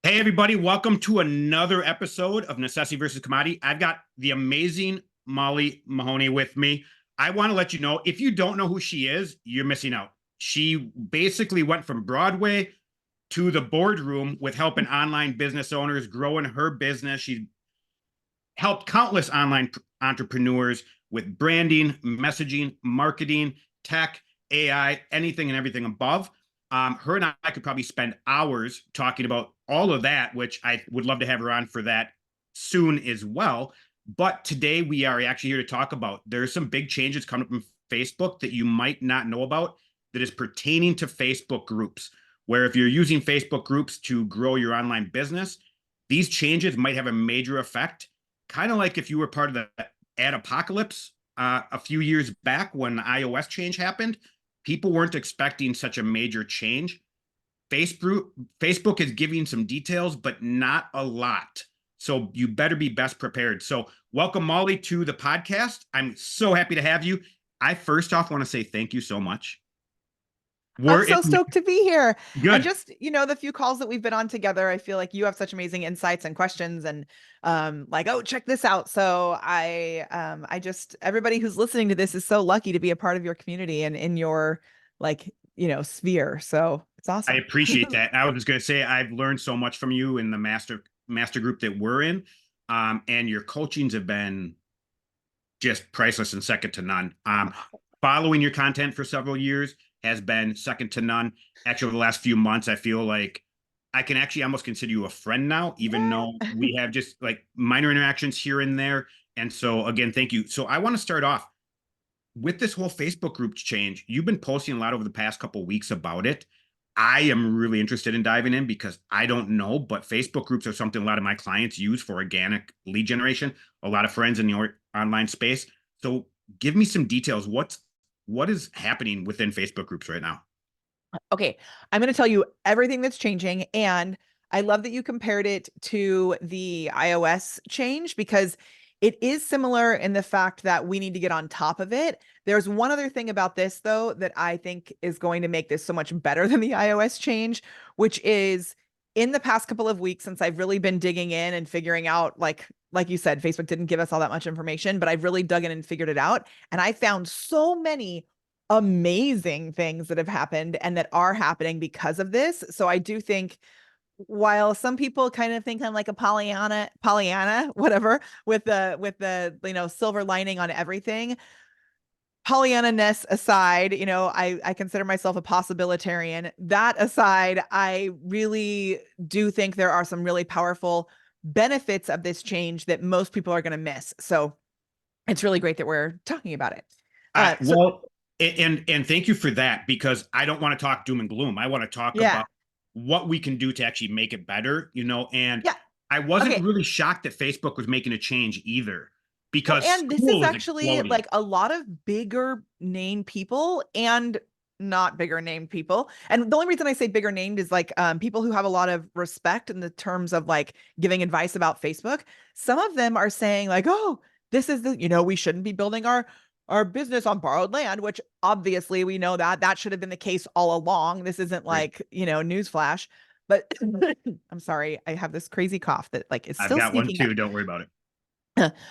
Hey, everybody, welcome to another episode of Necessity versus Commodity. I've got the amazing Molly Mahoney with me. I want to let you know if you don't know who she is, you're missing out. She basically went from Broadway to the boardroom with helping online business owners grow in her business. She helped countless online entrepreneurs with branding, messaging, marketing, tech, AI, anything and everything above. Her and I could probably spend hours talking about all of that, which I would love to have her on for that soon as well. But today we are actually here to talk about there's some big changes coming from Facebook that you might not know about that is pertaining to Facebook groups, where if you're using Facebook groups to grow your online business, these changes might have a major effect. Kind of like if you were part of the ad apocalypse a few years back when the iOS change happened, people weren't expecting such a major change. Facebook is giving some details, but not a lot. So you better be best prepared. So welcome, Molly, to the podcast. I'm so happy to have you. I first off want to say thank you so much. I'm We're so in, stoked to be here. And good. just, the few calls that we've been on together, I feel like you have such amazing insights and questions and like, oh, check this out. So I just everybody who's listening to this is so lucky to be a part of your community and in your like, sphere. So it's I awesome. appreciate that. I was just going to say I've learned so much from you in the master group that we're in, and your coachings have been just priceless and second to none. Following your content for several years has been second to none. Actually, over the last few months, I feel like I can actually almost consider you a friend now, even Yeah. though we have just like minor interactions here and there. And so, again, thank you. So, I want to start off with this whole Facebook group change. You've been posting a lot over the past couple of weeks about it. I am really interested in diving in because I don't know, but Facebook groups are something a lot of my clients use for organic lead generation. A lot of friends in the online space. So give me some details. What is happening within Facebook groups right now? Okay, I'm going to tell you everything that's changing. And I love that you compared it to the iOS change because it is similar in the fact that we need to get on top of it. There's one other thing about this, though, that I think is going to make this so much better than the iOS change, which is in the past couple of weeks, since I've really been digging in and figuring out, like you said, Facebook didn't give us all that much information, but I've really dug in and figured it out. And I found so many amazing things that have happened and that are happening because of this. So I do think while some people kind of think I'm like a Pollyanna, whatever, with the silver lining on everything, Pollyanna-ness aside, I consider myself a possibilitarian. That aside, I really do think there are some really powerful benefits of this change that most people are going to miss. So it's really great that we're talking about it. I So well, and thank you for that because I don't want to talk doom and gloom. I want to talk yeah, about what we can do to actually make it better, and yeah. I wasn't Okay. really shocked that Facebook was making a change either Well, because and this is school is actually exploding. like a lot of bigger name people and not bigger named people. And the only reason I say bigger named is like people who have a lot of respect in the terms of like giving advice about Facebook. Some of them are saying like, oh, this is we shouldn't be building our business on borrowed land, which obviously we know that should have been the case all along. This isn't Right. like, newsflash. But I'm sorry, I have this crazy cough that like is I've still got one sneaking up. too. Don't worry about it.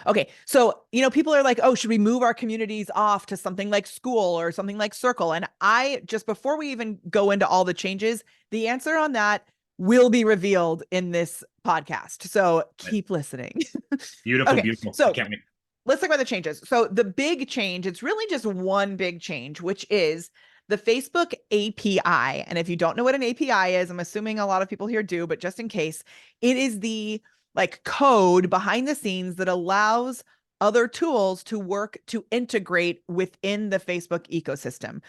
Okay. So, people are like, oh, should we move our communities off to something like School or something like Circle? And I just before we even go into all the changes, the answer on that will be revealed in this podcast. So keep listening. Beautiful, Okay. beautiful. I So can't wait. let's talk about the changes. So the big change, it's really just one big change, which is the Facebook API. And if you don't know what an API is, I'm assuming a lot of people here do, but just in case, it is the like code behind the scenes that allows other tools to work to integrate within the Facebook ecosystem.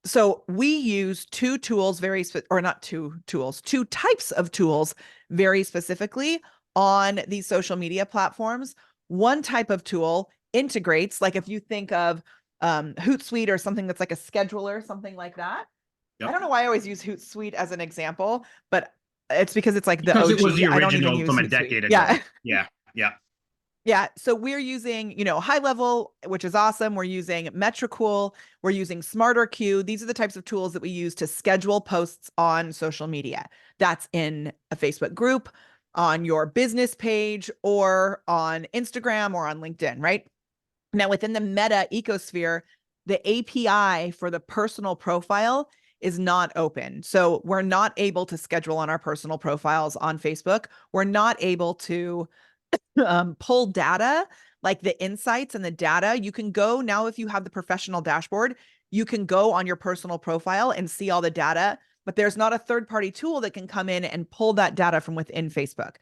So we use two tools or not two tools, two types of tools very specifically on these social media platforms. One type of tool integrates, like if you think of Hootsuite or something that's like a scheduler, something like that. I Yep. don't know why I always use Hootsuite as an example, but it's because it's like the Because it was OG. the I don't even original use from a Hootsuite. decade ago. Yeah. Yeah. Yeah. Yeah. So we're using, high level, which is awesome. We're using Metricool. We're using Smarter Queue. These are the types of tools that we use to schedule posts on social media. That's in a Facebook group, on your business page, or on Instagram or on LinkedIn, right? Now, within the Meta ecosphere, the API for the personal profile is not open. So we're not able to schedule on our personal profiles on Facebook. We're not able to pull data like the insights and the data. You can go now, if you have the professional dashboard, you can go on your personal profile and see all the data, but there's not a third-party tool that can come in and pull that data from within Facebook.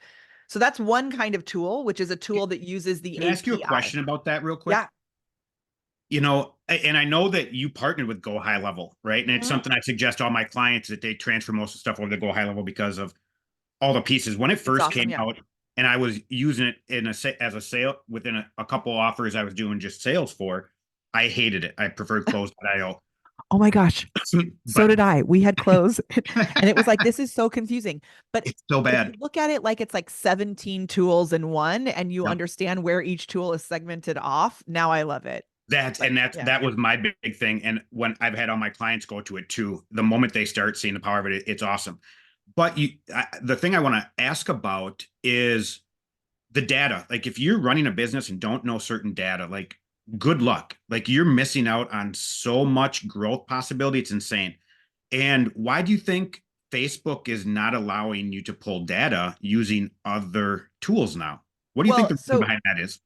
So that's one kind of tool, which is a tool that uses the Can I ask you a API. question about that real quick? Yeah. And I know that you partnered with Go High Level, right? And it's Mhm. something I suggest to all my clients that they transfer most of the stuff over to Go High Level because of all the pieces. When it It's first awesome. came Yeah. out, and I was using it as a sale within a couple offers I was doing just sales for, I hated it. I preferred Close.io. Oh my gosh. So But did I. We had clothes and it was like, this is so confusing. But it's so if you bad. look at it like it's like 17 tools in one and you Yep. understand where each tool is segmented off, now I love it. That's But and that's yeah. that was my big thing. And when I've had all my clients go to it too, the moment they start seeing the power of it, it's awesome. But the thing I want to ask about is the data. Like if you're running a business and don't know certain data, like good luck. Like you're missing out on so much growth possibility. It's insane. And why do you think Facebook is not allowing you to pull data using other tools now? What do you think Well, the reason so behind that is?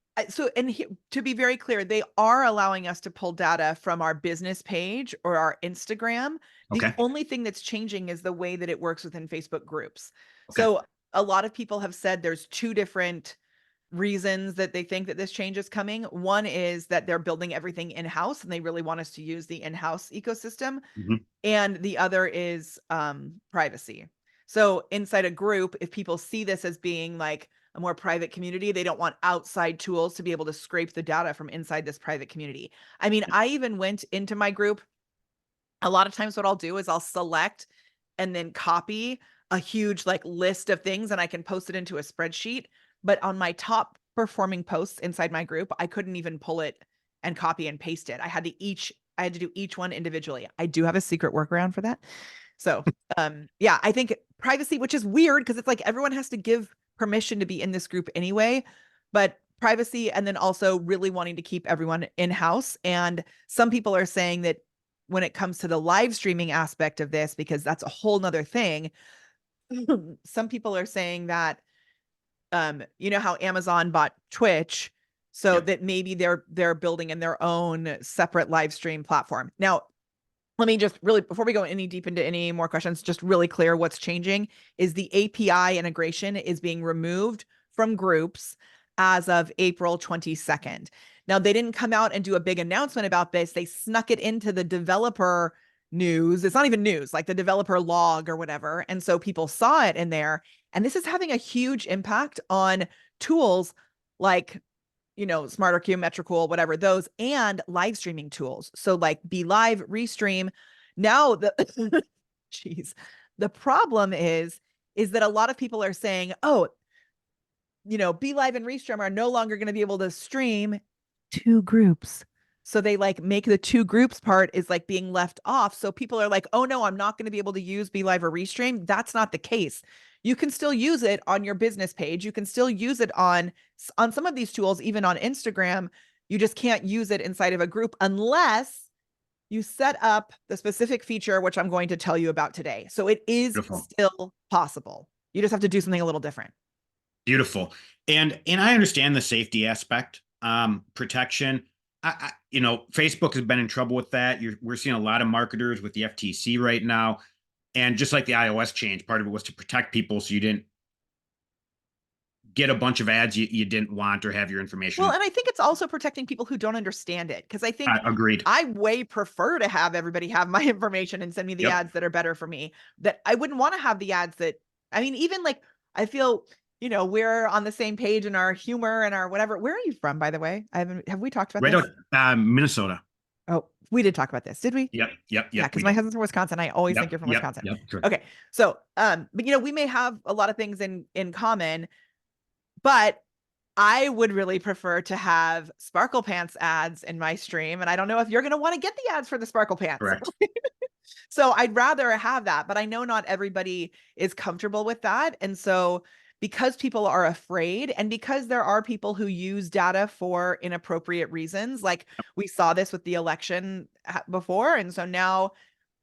to be very clear, they are allowing us to pull data from our business page or our Instagram. The Okay. only thing that's changing is the way that it works within Facebook groups. Okay. So a lot of people have said there's two different reasons that they think that this change is coming. One is that they're building everything in-house and they really want us to use the in-house ecosystem. Mhm. And the other is privacy. So inside a group, if people see this as being like a more private community, they don't want outside tools to be able to scrape the data from inside this private community. I mean, I even went into my group. A lot of times what I'll do is I'll select and then copy a huge like list of things and I can post it into a spreadsheet. But on my top performing posts inside my group, I couldn't even pull it and copy and paste it. I had to do each one individually. I do have a secret workaround for that. So yeah, I think privacy, which is weird because it's like everyone has to give permission to be in this group anyway, but privacy and then also really wanting to keep everyone in-house. And some people are saying that when it comes to the live streaming aspect of this, because that's a whole nother thing, some people are saying that you know how Amazon bought Twitch, so Yep. that maybe they're building in their own separate live stream platform. Now, let me just really, before we go any deep into any more questions, just really clear what's changing is the API integration is being removed from groups as of April 22nd. Now, they didn't come out and do a big announcement about this. They snuck it into the developer news. It's not even news, like the developer log or whatever. And so people saw it in there. And this is having a huge impact on tools like Smarter Queue, Metricool, whatever those, and live streaming tools. So like Be Live, Restream. Now the geez, the problem is that a lot of people are saying, oh, Be Live and Restream are no longer going to be able to stream two groups. So they like make the two groups part is like being left off. So people are like, oh no, I'm not going to be able to use Be Live or Restream. That's not the case. You can still use it on your business page. You can still use it on some of these tools, even on Instagram. You just can't use it inside of a group unless you set up the specific feature, which I'm going to tell you about today. So it is Beautiful. still possible. You just have to do something a little different. Beautiful. And I understand the safety aspect, protection. Facebook has been in trouble with that. We're seeing a lot of marketers with the FTC right now. And just like the iOS change, part of it was to protect people so you didn't get a bunch of ads you didn't want or have your Well, information. and I think it's also protecting people who don't understand it because I think Agreed. I way prefer to have everybody have my information and send me the Yep. ads that are better for me. That I wouldn't want to have the ads that, I mean, even like I feel, we're on the same page in our humor and our whatever. Where are you from, by the way? Have we talked about Right this? out, Minnesota. Oh, we did talk about this, did we? Yep. Yep. Yeah, Yep. because We my did. husband's from Wisconsin. I always think Yep. you're from Yep. Wisconsin. Yep. Sure. Okay. So, but we may have a lot of things in common, but I would really prefer to have Sparkle Pants ads in my stream. And I don't know if you're going to want to get the ads for the Sparkle Pants. Correct. So I'd rather have that, but I know not everybody is comfortable with that. And so because people are afraid and because there are people who use data for inappropriate reasons, like we saw this with the election before. And so now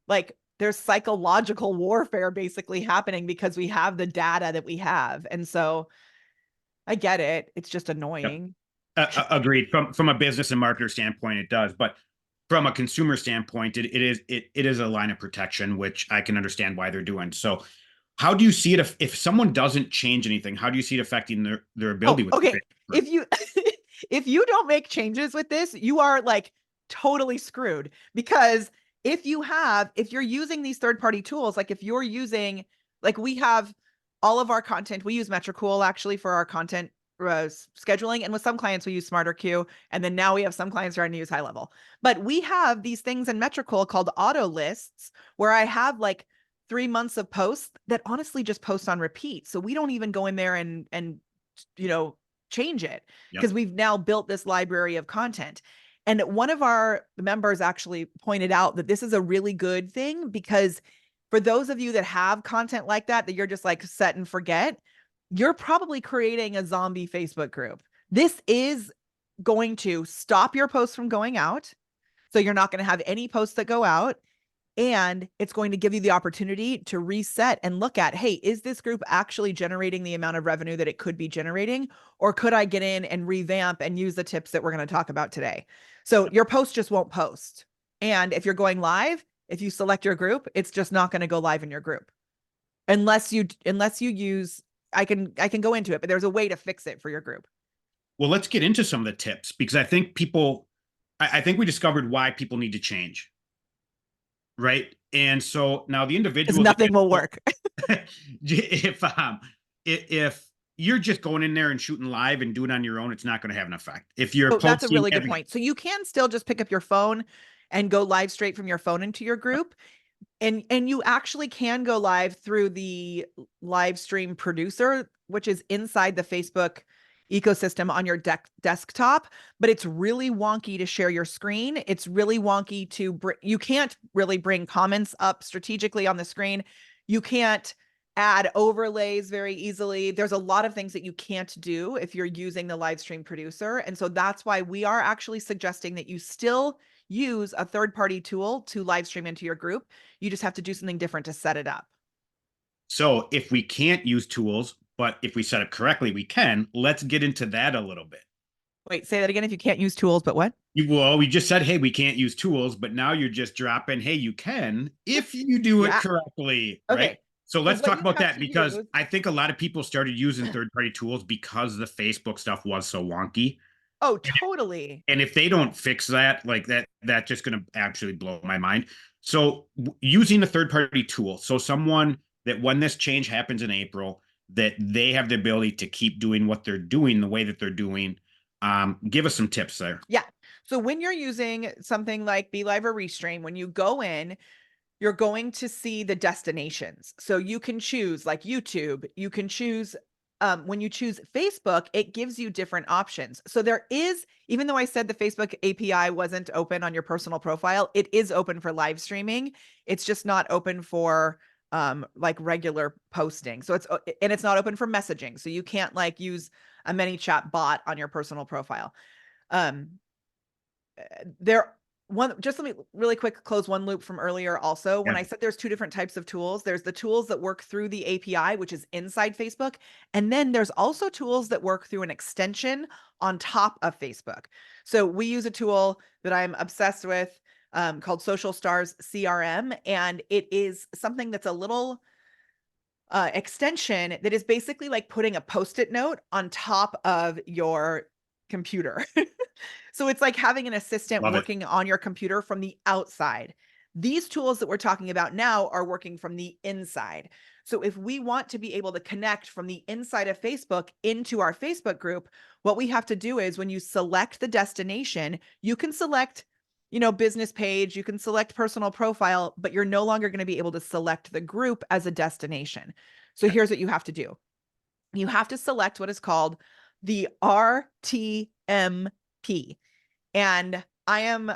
like there's psychological warfare basically happening because we have the data that we have. And so I get it. It's just Yep. annoying. Agreed. From a business and marketer standpoint, it does. But from a consumer standpoint, it is a line of protection, which I can understand why they're doing. So, how do you see it if someone doesn't change anything? How do you see it affecting their ability Oh, with okay. the If you if you don't make changes with this, you are like totally screwed because if you're using these third-party tools, like if you're using like we have all of our content, we use Metricool actually for our content scheduling, and with some clients we use Smarter Queue, and then now we have some clients starting to use High Level. But we have these things in Metricool called auto lists where I have like 3 months of posts that honestly just post on repeat. So we don't even go in there and you know, change it because Yep. we've now built this library of content. And one of our members actually pointed out that this is a really good thing because for those of you that have content like that you're just like set and forget, you're probably creating a zombie Facebook group. This is going to stop your posts from going out. So you're not going to have any posts that go out. And it's going to give you the opportunity to reset and look at, hey, is this group actually generating the amount of revenue that it could be generating? Or could I get in and revamp and use the tips that we're going to talk about today? So your post just won't post. And if you're going live, if you select your group, it's just not going to go live in your group. Unless you use, I can go into it, but there's a way to fix it for your group. Well, let's get into some of the tips because I think I think we discovered why people need to change. Right. And so now the Because individuals, nothing will work. if you're just going in there and shooting live and doing it on your own, it's not going to have an effect. If you're Oh, that's a posting really good point. So you can still just pick up your phone and go live straight from your phone into your group. And you actually can go live through the live stream producer, which is inside the Facebook ecosystem on your desktop, but it's really wonky to share your screen. It's really wonky to you can't really bring comments up strategically on the screen. You can't add overlays very easily. There's a lot of things that you can't do if you're using the live stream producer. And so that's why we are actually suggesting that you still use a third-party tool to live stream into your group. You just have to do something different to set it up. So if we can't use tools, but if we set it correctly, we can. Let's get into that a little bit. Wait, say that again. If you can't use tools, but what? Well, we just said, hey, we can't use tools, but now you're just dropping, hey, you can if you do it Yeah. correctly, Okay. right? So let's what talk you about have that to because use- I think a lot of people started using third-party tools because the Facebook stuff was so wonky. Oh, totally. And if they don't fix that, like that's just going to actually blow my mind. So using a third-party tool, so someone that when this change happens in April, that they have the ability to keep doing what they're doing the way that they're doing. Give us some tips there. Yeah. So when you're using something like Be Live or Restream, when you go in, you're going to see the destinations. So you can choose like YouTube, you can choose when you choose Facebook, it gives you different options. So there is, even though I said the Facebook API wasn't open on your personal profile, it is open for live streaming. It's just not open for like regular posting. So it's not open for messaging. So you can't like use a ManyChat bot on your personal profile. Um, there just let me really quick close one loop from earlier also. When Yeah. I said there's two different types of tools, there's the tools that work through the API, which is inside Facebook. And then there's also tools that work through an extension on top of Facebook. So we use a tool that I'm obsessed with called Social Stars CRM. And it is something that's a little extension that is basically like putting a Post-it note on top of your computer. So it's like having an assistant Love it. working on your computer from the outside. These tools that we're talking about now are working from the inside. So if we want to be able to connect from the inside of Facebook into our Facebook group, what we have to do is when you select the destination, you can select, business page, you can select personal profile, but you're no longer going to be able to select the group as a destination. So Okay. here's what you have to do. You have to select what is called the RTMP. And I am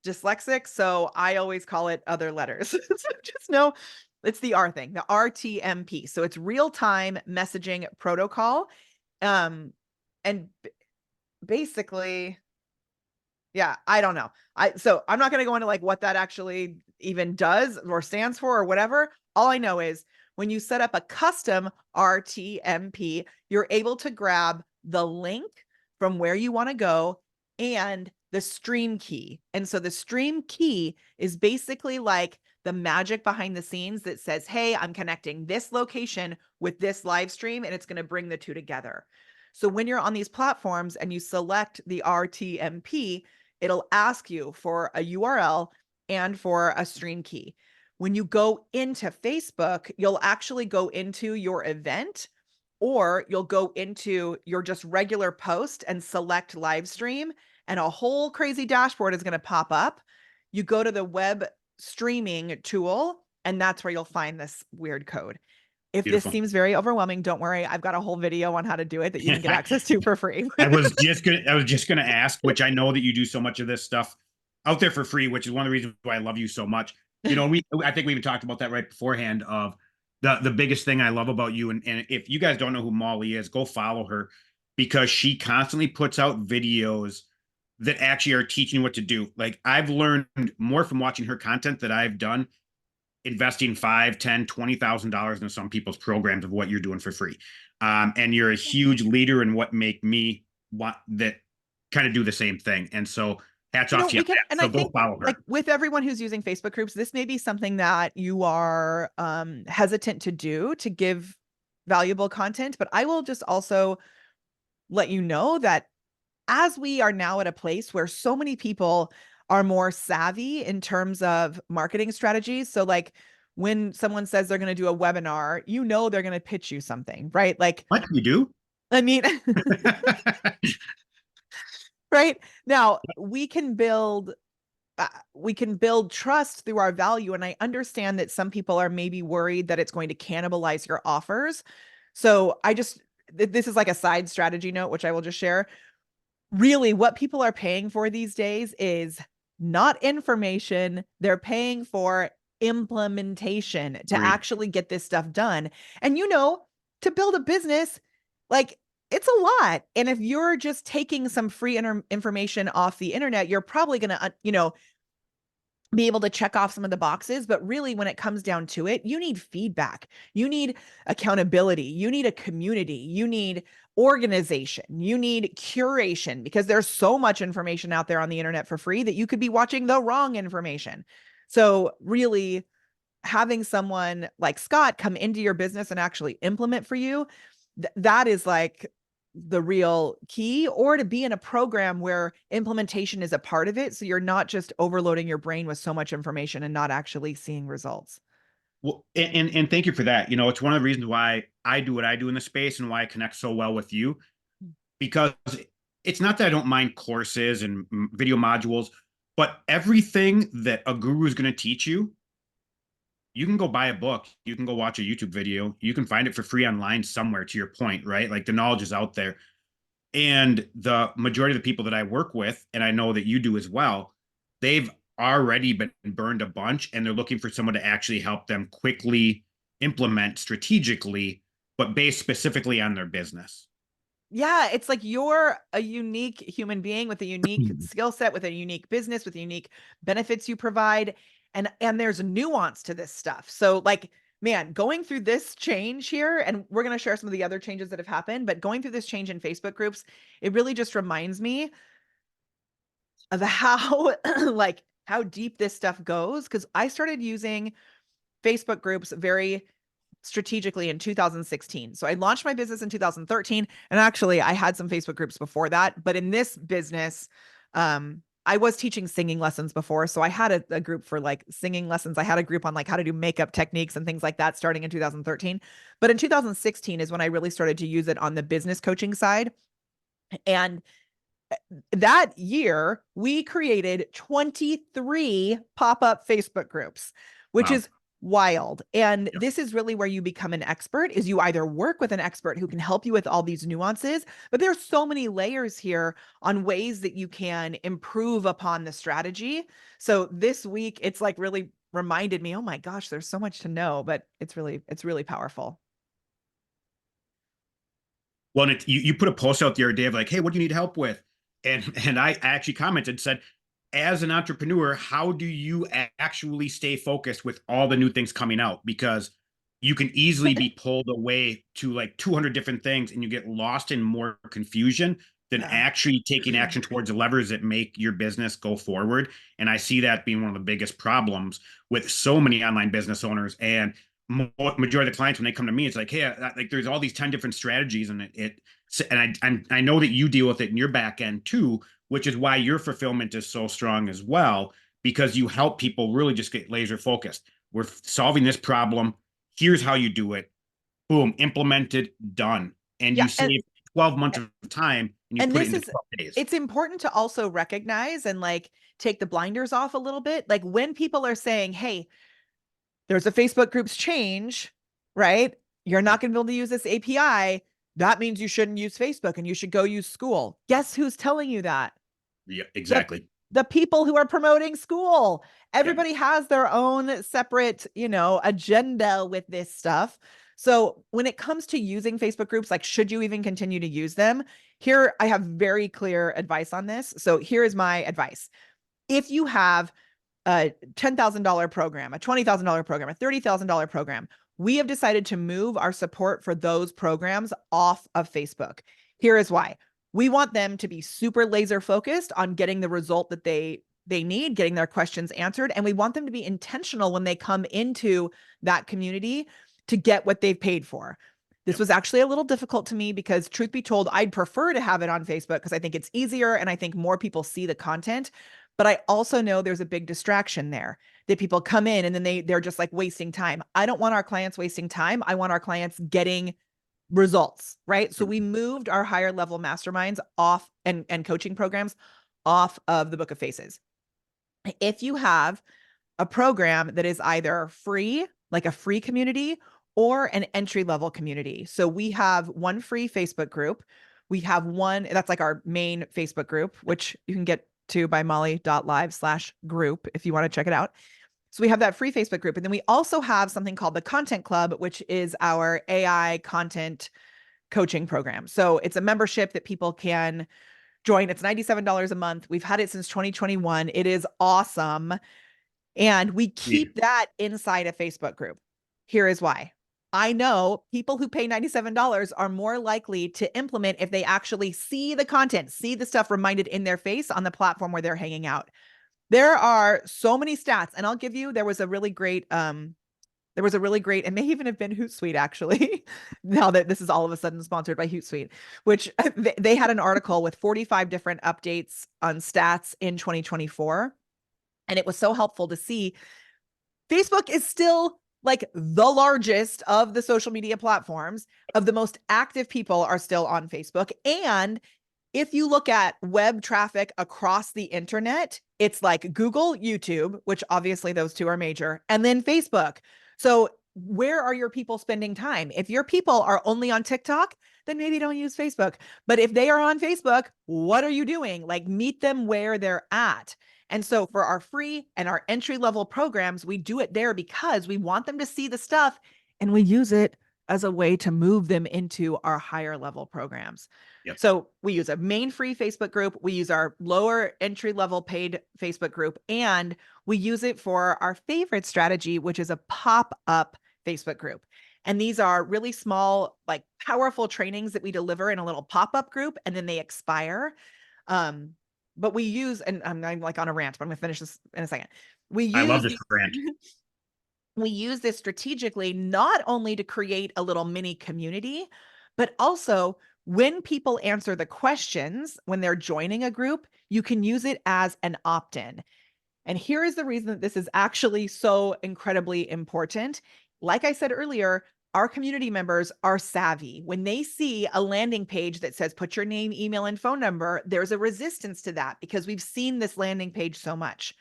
dyslexic, so I always call it other letters. So just know it's the R thing, the RTMP. So it's real-time messaging protocol. And basically, yeah, I don't know. So I'm not going to go into like what that actually even does or stands for or whatever. All I know is when you set up a custom RTMP, you're able to grab the link from where you want to go and the stream key. And so the stream key is basically like the magic behind the scenes that says, hey, I'm connecting this location with this live stream, and it's going to bring the two together. So when you're on these platforms and you select the RTMP, it'll ask you for a URL and for a stream key. When you go into Facebook, you'll actually go into your event, or you'll go into your just regular post and select live stream, and a whole crazy dashboard is going to pop up. You go to the web streaming tool, and that's where you'll find this weird code. If this Beautiful. seems very overwhelming, don't worry. I've got a whole video on how to do it that you can get access to for free. I was just gonna ask, which I know that you do so much of this stuff out there for free, which is one of the reasons why I love you so much. You know, I think we even talked about that right beforehand of the biggest thing I love about you. And if you guys don't know who Molly is, go follow her, because she constantly puts out videos that actually are teaching what to do. Like, I've learned more from watching her content that I've done investing $5, $10, $20,000 into some people's programs of what you're doing for free. And you're a huge leader in what make me want that kind of do the same thing. And so hats off to you. We can, and So I go think follow her. like with everyone who's using Facebook groups, this may be something that you are hesitant to do to give valuable content, but I will just also let you know that as we are now at a place where so many people are more savvy in terms of marketing strategies. So like when someone says they're going to do a webinar, you know, they're going to pitch you something, right? Like, What you do? I mean, right now we can build trust through our value. And I understand that some people are maybe worried that it's going to cannibalize your offers. So this is like a side strategy note, which I will just share. Really, what people are paying for these days is not information. They're paying for implementation to Agreed. actually get this stuff done. And to build a business, like it's a lot. And if you're just taking some free information off the internet, you're probably going to, be able to check off some of the boxes. But really, when it comes down to it, you need feedback. You need accountability. You need a community. You need organization. You need curation, because there's so much information out there on the internet for free that you could be watching the wrong information. So really, having someone like Scott come into your business and actually implement for you, that is like the real key, or to be in a program where implementation is a part of it. So you're not just overloading your brain with so much information and not actually seeing results. Well, and thank you for that. You know, it's one of the reasons why I do what I do in the space and why I connect so well with you, because it's not that I don't mind courses and video modules, but everything that a guru is going to teach you, you can go buy a book, you can go watch a YouTube video, you can find it for free online somewhere, to your point, right? Like, the knowledge is out there. And the majority of the people that I work with, and I know that you do as well, they've already been burned a bunch, and they're looking for someone to actually help them quickly implement strategically, but based specifically on their business. Yeah, it's like you're a unique human being with a unique skill set, with a unique business, with unique benefits you provide. And there's a nuance to this stuff. So like, man, going through this change here, and we're going to share some of the other changes that have happened, but going through this change in Facebook groups, it really just reminds me of how like how deep this stuff goes. Because I started using Facebook groups very strategically in 2016. So I launched my business in 2013. And actually, I had some Facebook groups before that. But in this business, I was teaching singing lessons before. So I had a group for like singing lessons. I had a group on like how to do makeup techniques and things like that starting in 2013. But in 2016 is when I really started to use it on the business coaching side. And that year, we created 23 pop-up Facebook groups, which Wow. is wild. And Yep. this is really where you become an expert, is you either work with an expert who can help you with all these nuances, but there's so many layers here on ways that you can improve upon the strategy. So this week it's like really reminded me, oh my gosh, there's so much to know, but it's really powerful. Well, and you put a post out the other day of like, hey, what do you need help with? And I actually commented, said, as an entrepreneur, how do you actually stay focused with all the new things coming out? Because you can easily be pulled away to like 200 different things and you get lost in more confusion than Yeah. actually taking action towards the levers that make your business go forward. And I see that being one of the biggest problems with so many online business owners. And majority of the clients, when they come to me, it's like, hey, like there's all these 10 different strategies, and I know that you deal with it in your back end too, which is why your fulfillment is so strong as well, because you help people really just get laser focused. We're solving this problem. Here's how you do it. Boom, implemented, done. And Yeah. you save 12 months of time and you And put it this into is 12 days. it's important to also recognize and like take the blinders off a little bit. Like when people are saying, hey, there's a Facebook groups change, right? You're Yep. not going to be able to use this API. That means you shouldn't use Facebook and you should go use school. Guess who's telling you that? Yeah, The exactly. the people who are promoting school. Yep. Everybody has their own separate, agenda with this stuff. So when it comes to using Facebook groups, like should you even continue to use them? Here I have very clear advice on this. So here is my advice. If you have a $10,000 program, a $20,000 program, a $30,000 program, we have decided to move our support for those programs off of Facebook. Here is why. We want them to be super laser focused on getting the result that they need, getting their questions answered, and we want them to be intentional when they come into that community to get what they've paid for. This Yep. was actually a little difficult to me because truth be told, I'd prefer to have it on Facebook because I think it's easier and I think more people see the content. But I also know there's a big distraction there that people come in and then they're just like wasting time. I don't want our clients wasting time. I want our clients getting results, right? So we moved our higher level masterminds off and coaching programs off of the Book of Faces. If you have a program that is either free, like a free community, or an entry level community. So we have one free Facebook group. We have one that's like our main Facebook group, which you can get to by molly.live/group if you want to check it out. So we have that free Facebook group. And then we also have something called the Content Club, which is our AI content coaching program. So it's a membership that people can join. It's $97 a month. We've had it since 2021. It is awesome. And we keep that inside a Facebook group. Here is why. I know people who pay $97 are more likely to implement if they actually see the content, see the stuff reminded in their face on the platform where they're hanging out. There are so many stats, and I'll give you, there was a really great, it may even have been Hootsuite actually, now that this is all of a sudden sponsored by Hootsuite, which they had an article with 45 different updates on stats in 2024. And it was so helpful to see Facebook is still like the largest of the social media platforms. Of the most active people are still on Facebook. And if you look at web traffic across the internet, it's like Google, YouTube, which obviously those two are major, and then Facebook. So where are your people spending time? If your people are only on TikTok, then maybe don't use Facebook. But if they are on Facebook, what are you doing? Like meet them where they're at. And so for our free and our entry level programs, we do it there because we want them to see the stuff and we use it as a way to move them into our higher level programs. Yep. So we use a main free Facebook group, we use our lower entry level paid Facebook group, and we use it for our favorite strategy, which is a pop-up Facebook group. And these are really small, like powerful trainings that we deliver in a little pop-up group, and then they expire. But we use, and I'm like on a rant, but I'm gonna finish this in a second. We I love use this rant. we use this strategically not only to create a little mini community, but also when people answer the questions when they're joining a group, you can use it as an opt-in. And here is the reason that this is actually so incredibly important. Like I said earlier, our community members are savvy. When they see a landing page that says put your name, email, and phone number, there's a resistance to that because we've seen this landing page so much.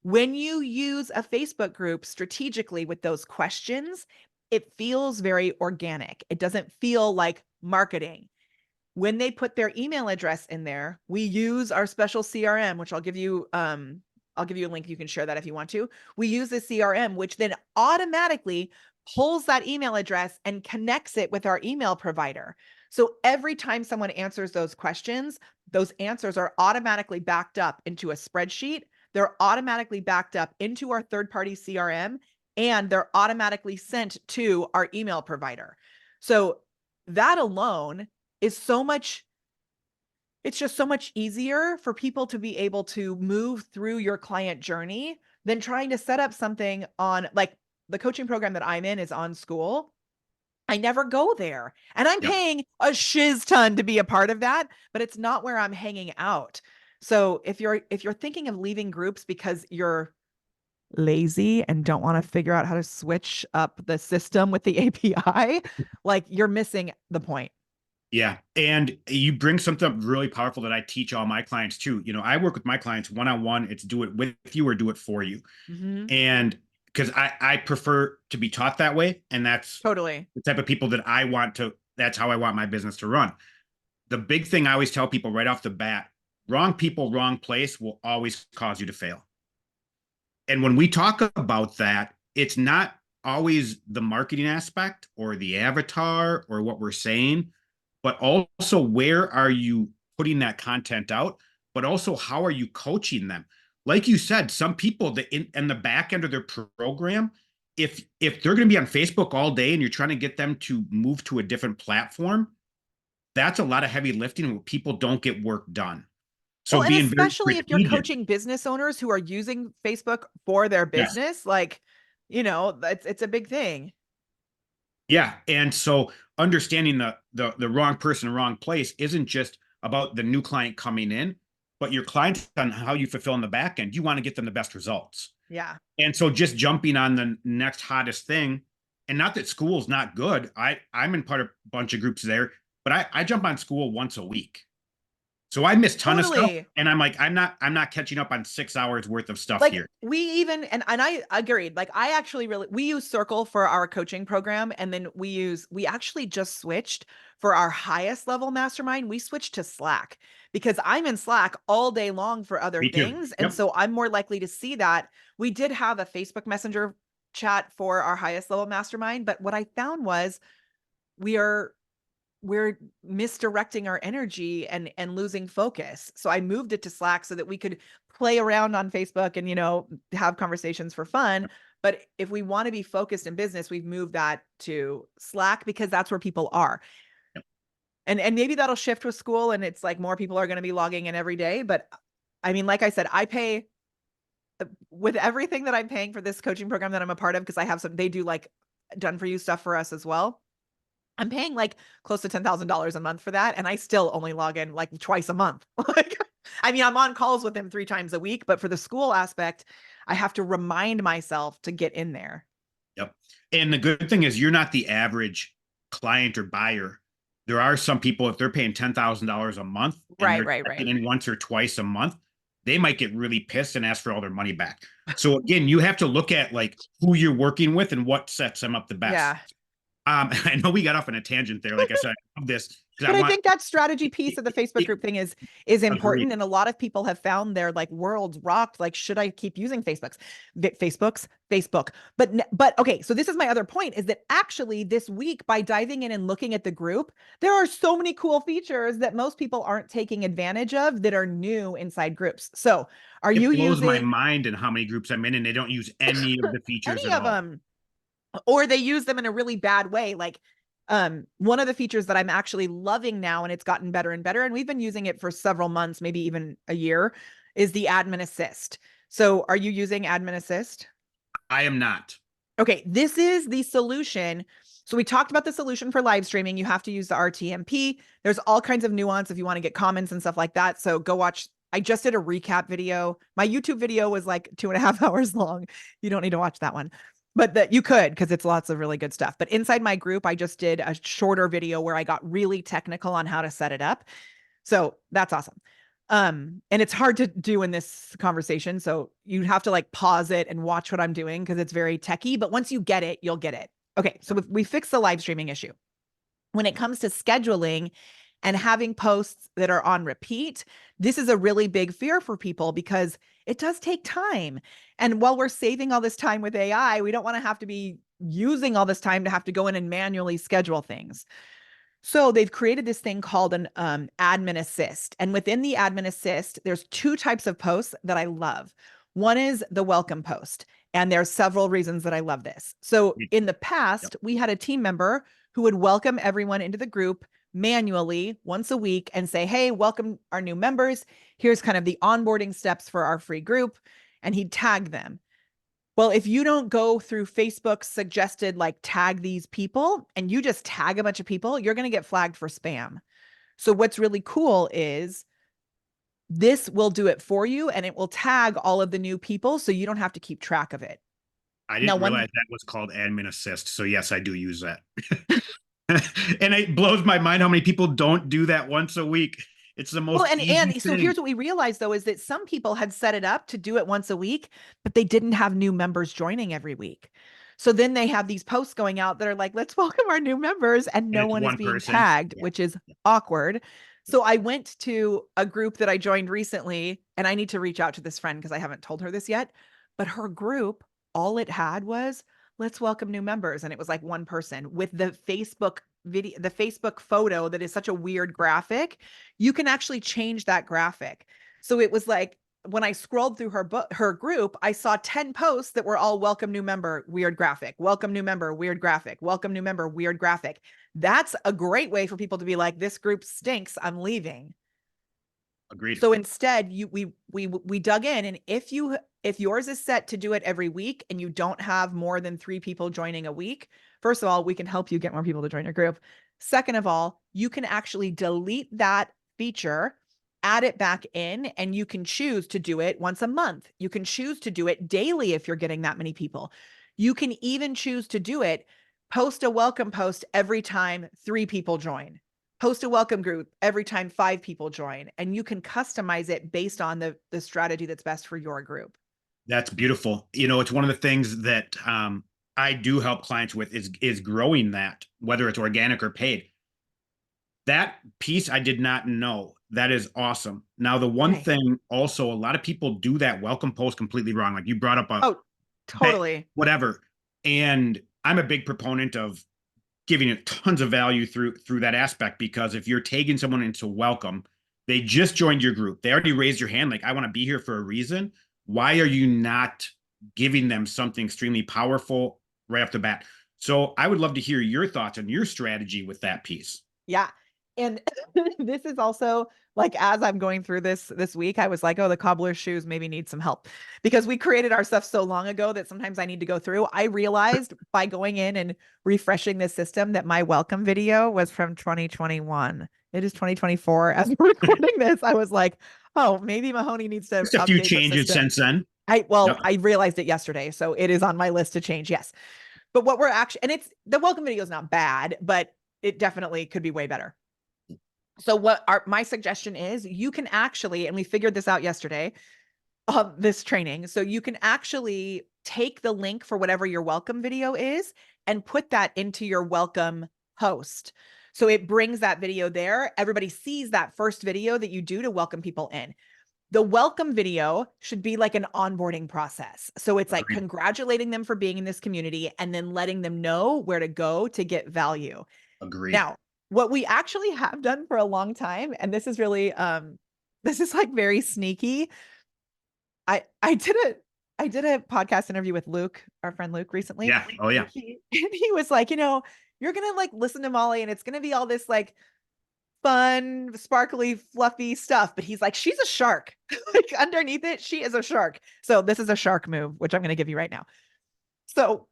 When you use a Facebook group strategically with those questions, it feels very organic. It doesn't feel like marketing. When they put their email address in there, we use our special CRM, which I'll give you a link. You can share that if you want to. We use the CRM, which then automatically pulls that email address and connects it with our email provider. So every time someone answers those questions, those answers are automatically backed up into a spreadsheet. They're automatically backed up into our third-party CRM, and they're automatically sent to our email provider. So that alone is so much, it's just so much easier for people to be able to move through your client journey than trying to set up something on, like, the coaching program that I'm in is on School. I never go there, and I'm Yep. paying a shiz ton to be a part of that, but it's not where I'm hanging out. So if you're thinking of leaving groups because you're lazy and don't want to figure out how to switch up the system with the API, like, you're missing the point. Yeah. And you bring something up really powerful that I teach all my clients too. You know, I work with my clients one-on-one. It's do it with you or do it for you. Mhm. And because I prefer to be taught that way. And that's Totally. the type of people that I want to, that's how I want my business to run. The big thing I always tell people right off the bat, wrong people, wrong place will always cause you to fail. And when we talk about that, it's not always the marketing aspect or the avatar or what we're saying, but also where are you putting that content out, but also how are you coaching them? Like you said, some people that in the back end of their program, if they're going to be on Facebook all day and you're trying to get them to move to a different platform, that's a lot of heavy lifting where people don't get work done. So Well, and being very especially if you're strategic. coaching business owners who are using Facebook for their Yes. business, like, it's a big thing. Yeah. And so understanding the wrong person, wrong place isn't just about the new client coming in, but your clients on how you fulfill in the back end. You want to get them the best results. Yeah. And so just jumping on the next hottest thing, and not that school's not good. I'm in part of a bunch of groups there, but I jump on School once a week. So I miss a ton of stuff. Totally. And I'm like, I'm not catching up on 6 hours worth of stuff Like, here. we even and I agreed. Like, I actually really we use Circle for our coaching program, and then we actually just switched for our highest level mastermind. We switched to Slack because I'm in Slack all day long for other Me too. things, and Yep. so I'm more likely to see that. We did have a Facebook Messenger chat for our highest level mastermind, but what I found was we are we're misdirecting our energy and losing focus. So I moved it to Slack so that we could play around on Facebook and, have conversations for fun. But if we want to be focused in business, we've moved that to Slack because that's where people are. Yep. And maybe that'll shift with School and it's like more people are going to be logging in every day. But I mean, like I said, I pay with everything that I'm paying for this coaching program that I'm a part of, because I have they do like done for you stuff for us as well. I'm paying like close to $10,000 a month for that, and I still only log in like twice a month. Like, I mean, I'm on calls with him 3 times a week, but for the School aspect, I have to remind myself to get in there. Yep. And the good thing is you're not the average client or buyer. There are some people, if they're paying $10,000 a month and Right, they're right, right. checking in once or twice a month, they might get really pissed and ask for all their money back. So again, you have to look at like who you're working with and what sets them up the best. Yeah. I know we got off on a tangent there. Like I said, I love this because But I I want think that strategy piece of the Facebook group thing is agreed. important, and a lot of people have found their like worlds rocked. Like, should I keep using Facebook? But okay, so this is my other point: is that actually this week, by diving in and looking at the group, there are so many cool features that most people aren't taking advantage of that are new inside groups. So, are It you blows my using mind in how many groups I'm in and they don't use any of the features any at of all. them? Or they use them in a really bad way. Like, one of the features that I'm actually loving now, and it's gotten better and better, and we've been using it for several months, maybe even a year, is the admin assist. So are you using admin assist? I am not. Okay, this is the solution. So we talked about the solution for live streaming. You have to use the RTMP. There's all kinds of nuance if you want to get comments and stuff like that. So go watch. I just did a recap video. My YouTube video was like 2.5 hours long. You don't need to watch that one, but that you could, because it's lots of really good stuff. But inside my group, I just did a shorter video where I got really technical on how to set it up. So that's awesome. And it's hard to do in this conversation. So you have to like pause it and watch what I'm doing because it's very techy. But once you get it, you'll get it. Okay. So we fixed the live streaming issue. When it comes to scheduling and having posts that are on repeat, this is a really big fear for people because it does take time. And while we're saving all this time with AI, we don't want to have to be using all this time to have to go in and manually schedule things. So they've created this thing called an admin assist. And within the admin assist, there's two types of posts that I love. One is the welcome post. And there's several reasons that I love this. So in the past, we had a team member who would welcome everyone into the group manually once a week and say, hey, welcome our new members. Here's kind of the onboarding steps for our free group. And he'd tag them. Well, if you don't go through Facebook's suggested like tag these people and you just tag a bunch of people, you're going to get flagged for spam. So what's really cool is this will do it for you and it will tag all of the new people so you don't have to keep track of it. I didn't realize that was called admin assist. So yes, I do use that. And it blows my mind how many people don't do that once a week. It's the most and so here's what we realized though, is that some people had set it up to do it once a week, but they didn't have new members joining every week. So then they have these posts going out that are like, let's welcome our new members, and no one is being tagged, which is awkward. So I went to a group that I joined recently, and I need to reach out to this friend because I haven't told her this yet, but her group, all it had was, let's welcome new members. And it was like one person with the Facebook video, the Facebook photo that is such a weird graphic. You can actually change that graphic. So it was like, when I scrolled through her group, I saw 10 posts that were all welcome new member, weird graphic, welcome new member, weird graphic, welcome new member, weird graphic. That's a great way for people to be like, this group stinks, I'm leaving. Agreed. So instead, we dug in, and if yours is set to do it every week and you don't have more than 3 people joining a week, first of all, we can help you get more people to join your group. Second of all, you can actually delete that feature, add it back in, and you can choose to do it once a month. You can choose to do it daily if you're getting that many people. You can even choose to do it, post a welcome post every time 3 people join. Post a welcome group every time 5 people join, and you can customize it based on the strategy that's best for your group. That's beautiful. You know, it's one of the things that I do help clients with is growing that, whether it's organic or paid. That piece I did not know. That is awesome. Now, the one thing also, a lot of people do that welcome post completely wrong. Like you brought up totally whatever. And I'm a big proponent of giving it tons of value through that aspect, because if you're taking someone into welcome, they just joined your group, they already raised your hand, like, I want to be here for a reason. Why are you not giving them something extremely powerful right off the bat? So I would love to hear your thoughts on your strategy with that piece. Yeah. And this is also like, as I'm going through this week, I was like, oh, the cobbler's shoes maybe need some help, because we created our stuff so long ago that sometimes I need to go through. I realized by going in and refreshing the system that my welcome video was from 2021. It is 2024 as we're recording this. I was like, oh, maybe Mahoney needs to just a few changes since then. I realized it yesterday, so it is on my list to change. Yes. But what we're actually, and it's, the welcome video is not bad, but it definitely could be way better. So what my suggestion is, you can actually, and we figured this out yesterday of this training. So you can actually take the link for whatever your welcome video is and put that into your welcome post. So it brings that video there. Everybody sees that first video that you do to welcome people in. The welcome video should be like an onboarding process. So it's like congratulating them for being in this community and then letting them know where to go to get value. Agreed. Now, what we actually have done for a long time, and this is really, this is like very sneaky. I did a podcast interview with Luke, our friend Luke, recently. Yeah. Oh yeah. And he was like, you're going to like listen to Molly and it's going to be all this like fun, sparkly, fluffy stuff. But he's like, she's a shark. Like underneath it, she is a shark. So this is a shark move, which I'm going to give you right now. So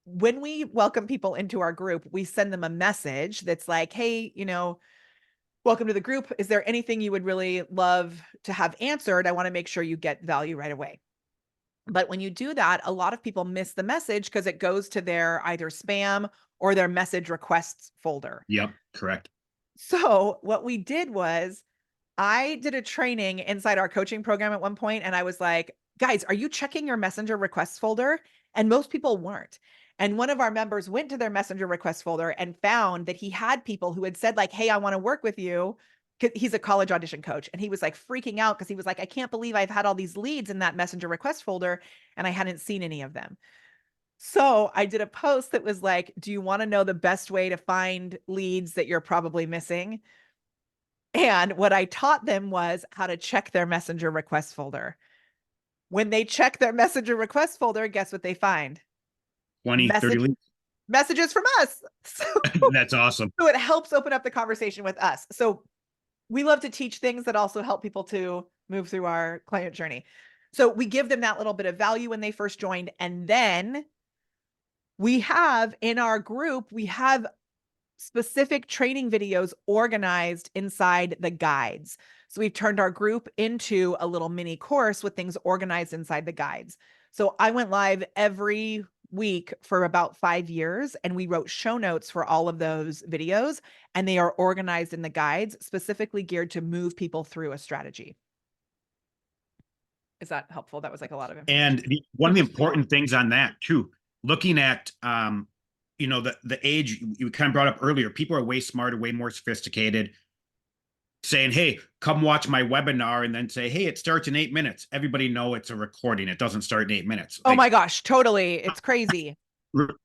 when we welcome people into our group, we send them a message that's like, hey, welcome to the group. Is there anything you would really love to have answered? I want to make sure you get value right away. But when you do that, a lot of people miss the message because it goes to their either spam or their message requests folder. Yep, correct. So what we did was I did a training inside our coaching program at one point, and I was like, guys, are you checking your messenger requests folder? And most people weren't. And one of our members went to their messenger request folder and found that he had people who had said, like, hey, I want to work with you. He's a college audition coach. And he was like freaking out because he was like, I can't believe I've had all these leads in that messenger request folder and I hadn't seen any of them. So I did a post that was like, do you want to know the best way to find leads that you're probably missing? And what I taught them was how to check their messenger request folder. When they check their messenger request folder, guess what they find? 20, 30 leads. Messages from us. That's awesome. So it helps open up the conversation with us. So we love to teach things that also help people to move through our client journey. So we give them that little bit of value when they first joined. And then we have in our group, we have specific training videos organized inside the guides. So we've turned our group into a little mini course with things organized inside the guides. So I went live every week for about 5 years, and we wrote show notes for all of those videos, and they are organized in the guides, specifically geared to move people through a strategy. Is that helpful? That was like a lot of information. And one of the important things on that too, looking at the age you kind of brought up earlier, people are way smarter, way more sophisticated, saying, hey, come watch my webinar, and then say, hey, it starts in 8 minutes. Everybody know it's a recording. It doesn't start in 8 minutes. Oh my gosh, totally. It's crazy.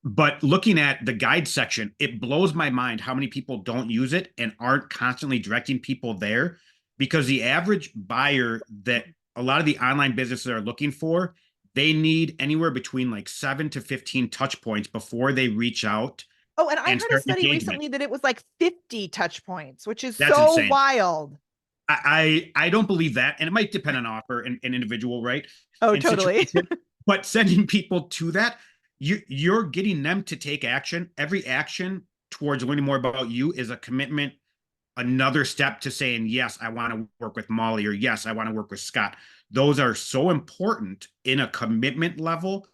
But looking at the guide section, it blows my mind how many people don't use it and aren't constantly directing people there, because the average buyer that a lot of the online businesses are looking for, they need anywhere between like 7 to 15 touch points before they reach out. Oh, and I heard a study recently that it was like 50 touch points, which is so insane. Wild. I don't believe that. And it might depend on offer and individual, right? Oh, totally. But sending people to that, you're getting them to take action. Every action towards learning more about you is a commitment, another step to saying, yes, I want to work with Molly, or yes, I want to work with Scott. Those are so important in a commitment level,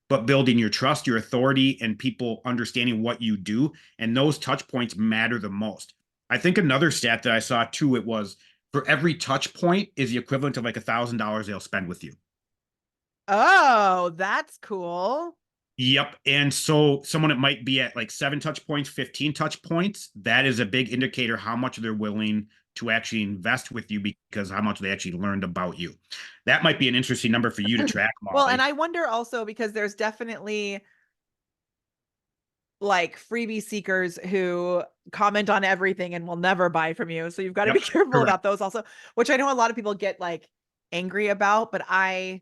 but building your trust, your authority, and people understanding what you do. And those touch points matter the most. I think another stat that I saw too, it was for every touch point is the equivalent of like $1,000 they'll spend with you. Oh, that's cool. Yep. And so someone that might be at like 7 touch points, 15 touch points, that is a big indicator how much they're willing to actually invest with you, because how much they actually learned about you. That might be an interesting number for you to track, Molly. Well, and I wonder also, because there's definitely like freebie seekers who comment on everything and will never buy from you. So you've got to be careful about those also, which I know a lot of people get like angry about, but I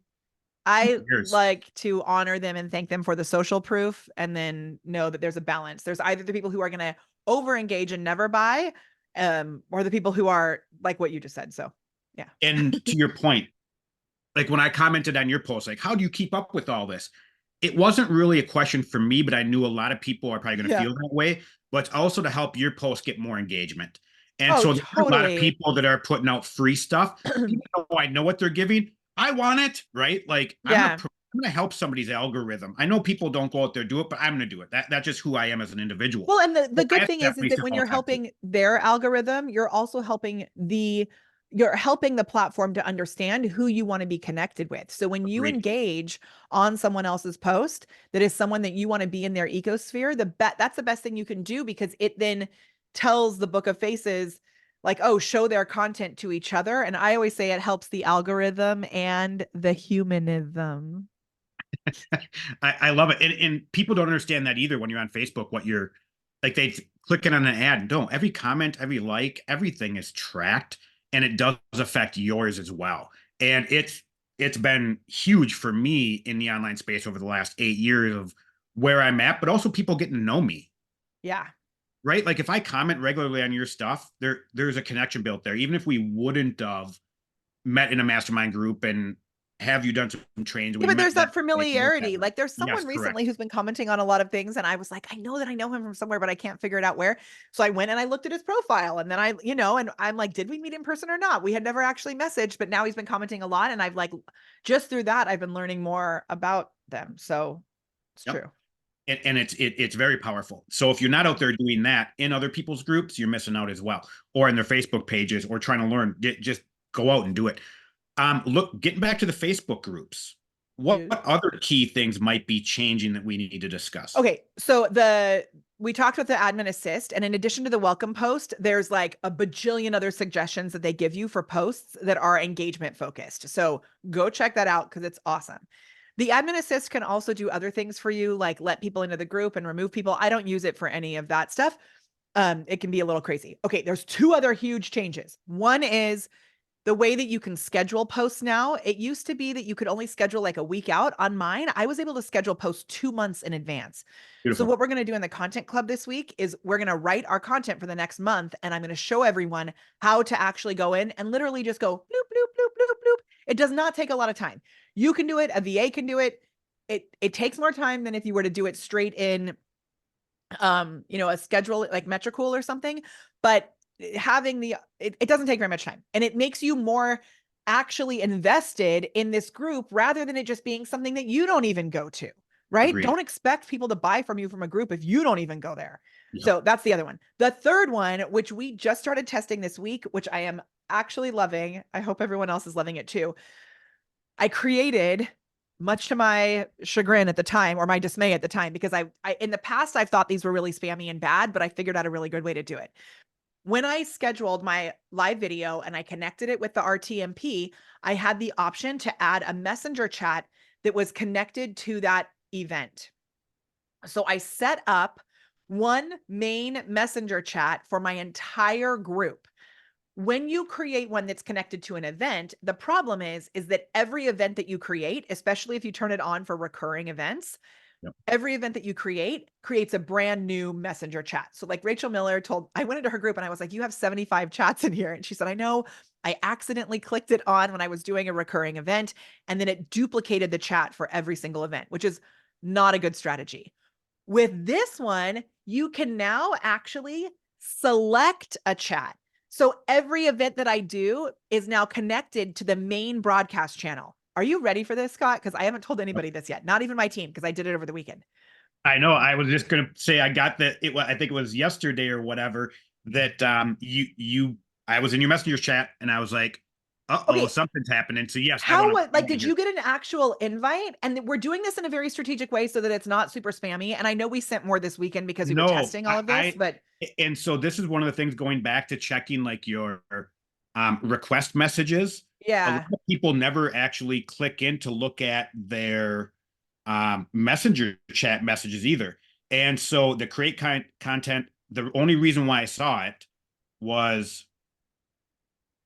like to honor them and thank them for the social proof, and then know that there's a balance. There's either the people who are going to over engage and never buy, or the people who are like what you just said. So yeah. And to your point, like when I commented on your post, like, how do you keep up with all this? It wasn't really a question for me, but I knew a lot of people are probably going to feel that way. But it's also to help your post get more engagement. And so there's a lot of people that are putting out free stuff. Even though I know what they're giving, I want it, right? Like, I'm going to help somebody's algorithm. I know people don't go out there do it, but I'm going to do it. That's just who I am as an individual. Well, and the good thing is that when you're helping their algorithm, you're also helping the platform to understand who you want to be connected with. So when you engage on someone else's post that is someone that you want to be in their ecosphere, that's the best thing you can do, because it then tells the book of faces like, oh, show their content to each other. And I always say it helps the algorithm and the humanism. I love it. And people don't understand that either when you're on Facebook, what you're like, they clicking on an ad. No, every comment, every like, everything is tracked, and it does affect yours as well. And it's been huge for me in the online space over the last 8 years of where I'm at, but also people getting to know me. Yeah. Right? Like if I comment regularly on your stuff, there's a connection built there. Even if we wouldn't have met in a mastermind group and have you done some trainings. Yeah, but there's that familiarity. Like there's someone recently who's been commenting on a lot of things, and I was like, I know him from somewhere, but I can't figure it out where. So I went and I looked at his profile, and then and I'm like, did we meet in person or not? We had never actually messaged, but now he's been commenting a lot, and I've like, just through that, I've been learning more about them. So it's true. and it's very powerful. So if you're not out there doing that in other people's groups, you're missing out as well, or in their Facebook pages, or trying to learn. Just go out and do it. Look, getting back to the Facebook groups, what Yes. other key things might be changing that we need to discuss? Okay, so we talked about the admin assist, and in addition to the welcome post, there's like a bajillion other suggestions that they give you for posts that are engagement focused. So go check that out because it's awesome. The admin assist can also do other things for you, like let people into the group and remove people. I don't use it for any of that stuff. It can be a little crazy. Okay, there's two other huge changes. One is the way that you can schedule posts now. It used to be that you could only schedule like a week out. On mine, I was able to schedule posts 2 months in advance. So Beautiful. what we're going to do in the content club this week is we're going to write our content for the next month, and I'm going to show everyone how to actually go in and literally just go bloop, bloop, bloop, bloop, bloop. It does not take a lot of time. You can do it. A VA can do it. It takes more time than if you were to do it straight in, a schedule like Metricool or something, but having it doesn't take very much time, and it makes you more actually invested in this group rather than it just being something that you don't even go to, right? Agreed. Don't expect people to buy from you from a group if you don't even go there. Yep. So that's the other one. The third one, which we just started testing this week, which I am actually loving. I hope everyone else is loving it too. I created, much to my chagrin at the time, or my dismay at the time, because I in the past I've thought these were really spammy and bad, but I figured out a really good way to do it. When I scheduled my live video and I connected it with the RTMP, I had the option to add a messenger chat that was connected to that event. So I set up one main messenger chat for my entire group. When you create one that's connected to an event, the problem is that every event that you create, especially if you turn it on for recurring events, Yep. every event that you create creates a brand new messenger chat. So like Rachel Miller I went into her group and I was like, you have 75 chats in here. And she said, I know, I accidentally clicked it on when I was doing a recurring event, and then it duplicated the chat for every single event, which is not a good strategy. With this one, you can now actually select a chat. So every event that I do is now connected to the main broadcast channel. Are you ready for this, Scott? Because I haven't told anybody this yet, not even my team, because I did it over the weekend. I know. I was just gonna say I got that. I think it was yesterday or whatever that I was in your messenger chat and I was like, Okay, something's happening. So yes, I how want like to did you get an actual invite? And we're doing this in a very strategic way so that it's not super spammy. And I know we sent more this weekend because we were No, testing all of this, but and so this is one of the things going back to checking like your request messages. A lot yeah. of people never actually click in to look at their messenger chat messages either. And so the create content, the only reason why I saw it was,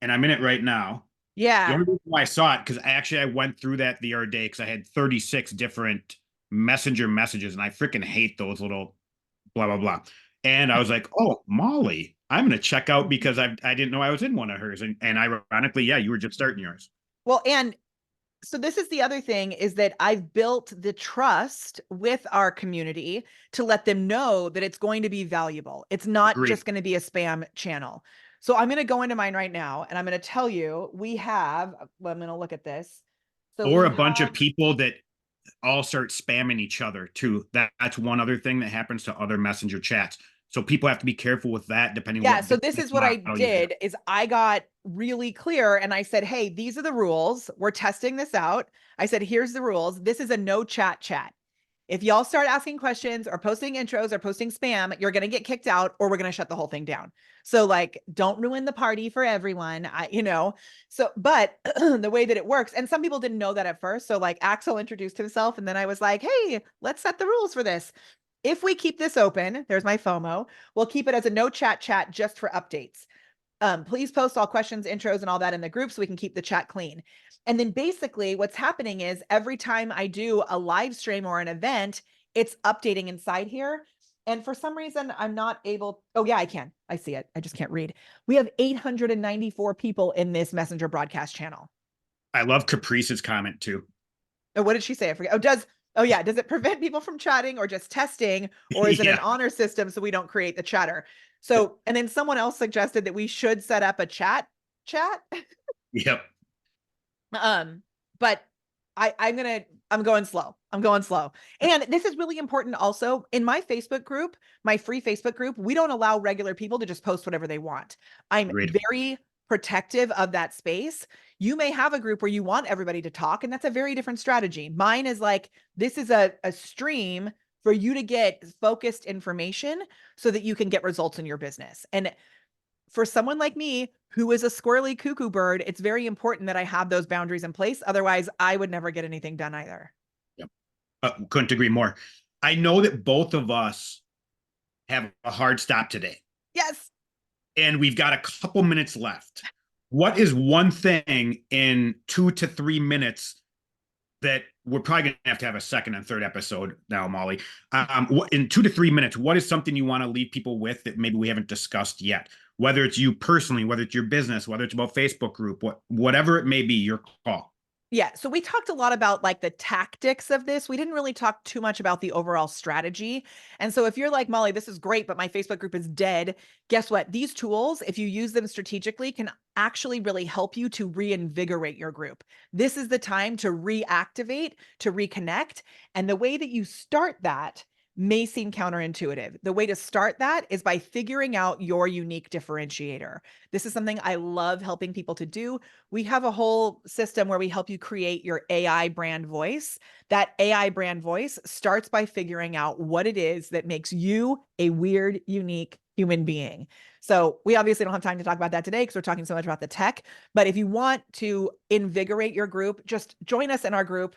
and I'm in it right now. The Yeah. only reason why I saw it, because I went through that the other day because I had 36 different messenger messages, and I freaking hate those little blah blah blah. And I was like, oh, Molly, I'm gonna check out because I didn't know I was in one of hers. And ironically, yeah, you were just starting yours. Well, and so this is the other thing, is that I've built the trust with our community to let them know that it's going to be valuable. It's not Agreed. just going to be a spam channel. So I'm going to go into mine right now and I'm going to tell you we have, well, I'm going to look at this. So Or we a bunch have, of people that all start spamming each other too. That's one other thing that happens to other messenger chats. So people have to be careful with that, depending on yeah, what so this business is what I model you have. did is I got really clear and I said, hey, these are the rules. We're testing this out. I said, here's the rules. This is a no chat. If y'all start asking questions or posting intros or posting spam, you're going to get kicked out or we're going to shut the whole thing down. So like, don't ruin the party for everyone. But the way that it works, and some people didn't know that at first. So like Axel introduced himself and then I was like, hey, let's set the rules for this. If we keep this open, there's my FOMO, we'll keep it as a no chat just for updates. Please post all questions, intros, and all that in the group so we can keep the chat clean. And then basically what's happening is every time I do a live stream or an event, it's updating inside here. And for some reason, I'm not able. Oh, yeah, I can. I see it. I just can't read. We have 894 people in this messenger broadcast channel. I love Caprice's comment too. Oh, what did she say? I forget. Oh, yeah. Does it prevent people from chatting or just testing? Or is it an Yeah. honor system so we don't create the chatter? So, and then someone else suggested that we should set up a chat. Yep. But I'm going slow. I'm going slow. And this is really important also in my Facebook group, my free Facebook group. We don't allow regular people to just post whatever they want. I'm Agreed. very protective of that space. You may have a group where you want everybody to talk, and that's a very different strategy. Mine is like, this is a stream for you to get focused information so that you can get results in your business. And for someone like me who is a squirrely cuckoo bird, it's very important that I have those boundaries in place. Otherwise, I would never get anything done either. Yep. Couldn't agree more. I know that both of us have a hard stop today, Yes. and we've got a couple minutes left. What is one thing in 2 to 3 minutes that we're probably going to have a second and third episode now, Molly? In 2 to 3 minutes, what is something you want to leave people with that maybe we haven't discussed yet? Whether it's you personally, whether it's your business, whether it's about Facebook group, whatever it may be, your call. Yeah. So we talked a lot about like the tactics of this. We didn't really talk too much about the overall strategy. And so if you're like, Molly, this is great, but my Facebook group is dead, guess what? These tools, if you use them strategically, can actually really help you to reinvigorate your group. This is the time to reactivate, to reconnect. And the way that you start that may seem counterintuitive. The way to start that is by figuring out your unique differentiator. This is something I love helping people to do. We have a whole system where we help you create your AI brand voice. That AI brand voice starts by figuring out what it is that makes you a weird, unique human being. So we obviously don't have time to talk about that today because we're talking so much about the tech. But if you want to invigorate your group, just join us in our group.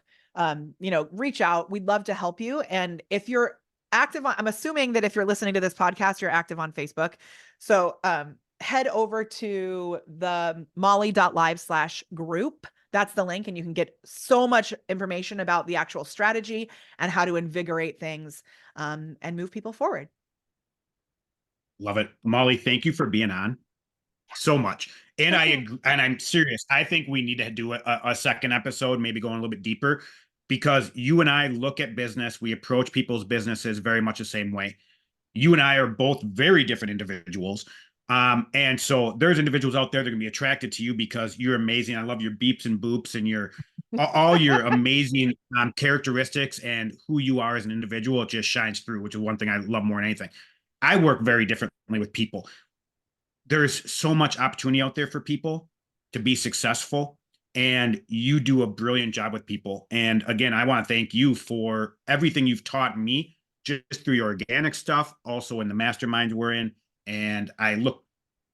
Reach out. We'd love to help you. And if you're active on, I'm assuming that if you're listening to this podcast, you're active on Facebook. So head over to the molly.live/group. That's the link. And you can get so much information about the actual strategy and how to invigorate things and move people forward. Love it. Molly, thank you for being on so much. And I agree, and I'm serious. I think we need to do a second episode, maybe going a little bit deeper, because you and I look at business, we approach people's businesses very much the same way. You and I are both very different individuals. And so there's individuals out there that are gonna be attracted to you because you're amazing. I love your beeps and boops and your all your amazing characteristics and who you are as an individual. It just shines through, which is one thing I love more than anything. I work very differently with people. There's so much opportunity out there for people to be successful, and you do a brilliant job with people. And again, I want to thank you for everything you've taught me just through your organic stuff, also in the masterminds we're in. And I look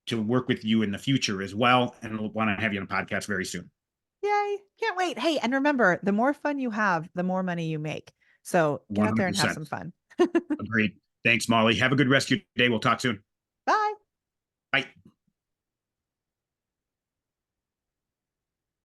to work with you in the future as well, and we'll want to have you on a podcast very soon. Yay. Can't wait. Hey, and remember, the more fun you have, the more money you make. So get out there and have 100%. some fun. Agreed. Thanks, Molly. Have a good rest of your day. We'll talk soon. Bye. Bye.